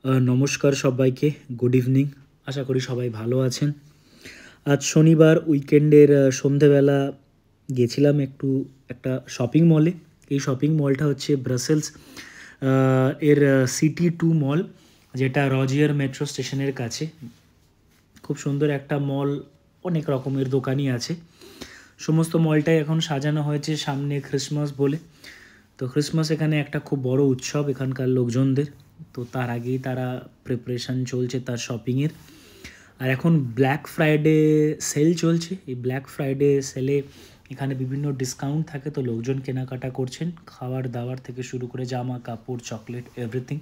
নমস্কার সবাইকে, good evening. আশা করি সবাই ভালো আছেন। আজ শনিবার উইকেন্ডের সন্ধেবেলা গেছিলাম একটা শপিং মলে। এই শপিং মলটা হচ্ছে ব্রাসেলস এর সিটি 2 মল, যেটা রজিয়ার মেট্রো স্টেশনের কাছে। খুব সুন্দর একটা মল, অনেক রকমের দোকানই আছে। সমস্ত মলটাই এখন সাজানো হয়েছে সামনে ক্রিসমাস বলে। তো ক্রিসমাস এখানে একটা খুব বড় উৎসব এখানকার লোকজনদের। তো তার আগেই তারা প্রিপারেশান চলছে তার শপিংয়ের। আর এখন ব্ল্যাক ফ্রাইডে সেল চলছে। এই ব্ল্যাক ফ্রাইডে সেলে এখানে বিভিন্ন ডিসকাউন্ট থাকে, তো লোকজন কেনাকাটা করছেন, খাবার দাবার থেকে শুরু করে জামা কাপড়, চকলেট, এভরিথিং।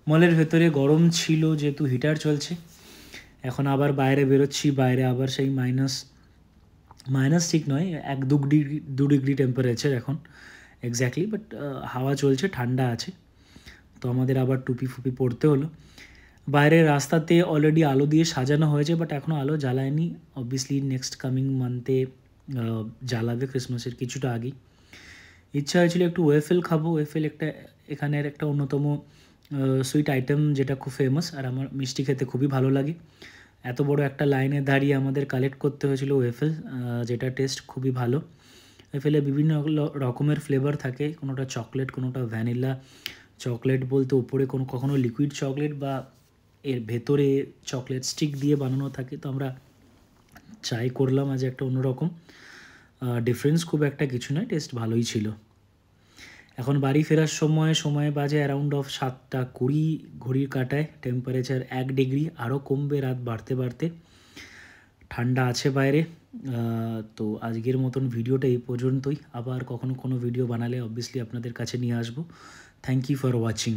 মলের ভেতরে গরম ছিল যেহেতু হিটার চলছে। এখন আবার বাইরে বেরোচ্ছি, বাইরে আবার সেই মাইনাস মাইনাস ঠিক নয়, 1-2 ডিগ্রি টেম্পারেচার এখন এক্স্যাক্টলি, বাট হাওয়া চলছে, ঠান্ডা আছে। তো আমাদের আবার টুপি ফুপি পরতে হলো। বাইরের রাস্তাতে অলরেডি আলো দিয়ে সাজানো হয়েছে, বাট এখনও আলো জ্বালায়নি। অবভিয়াসলি নেক্সট কামিং মান্থে জ্বালাবে, ক্রিসমাসের কিছুটা আগেই। ইচ্ছা হয়েছিল একটু ওয়েফেল খাবো। ওয়েফেল এখানের একটা অন্যতম সুইট আইটেম, যেটা খুব ফেমাস, আর আমার মিষ্টি খেতে খুবই ভালো লাগে। এত বড় একটা লাইনে দাঁড়িয়ে আমাদের কালেক্ট করতে হয়েছিল ওয়েফেল, যেটা টেস্ট খুবই ভালো। ওয়েফেলে বিভিন্ন রকমের ফ্লেভার থাকে, কোনোটা চকলেট, কোনোটা ভ্যানিলা। চকলেট বলতে উপরে কখনো লিকুইড চকলেট বা এর ভেতরে চকলেট স্টিক দিয়ে বানানো থাকে। তো আমরা ট্রাই করলাম আজ একটা অন্যরকম। ডিফারেন্স খুব একটা কিছু নয়, টেস্ট ভালোই ছিল। এখন বাড়ি ফেরার সময় বাজে অ্যারাউন্ড অফ 7:20 ঘড়ির কাঁটায়। টেম্পারেচার 1 ডিগ্রি, আরও কমবে রাত বাড়তে বাড়তে। ঠান্ডা আছে বাইরে। তো আজকের মতন ভিডিওটা এই পর্যন্তই। আবার কখনো কোনো ভিডিও বানালে অবভিয়াসলি আপনাদের কাছে নিয়ে আসবো। Thank you for watching.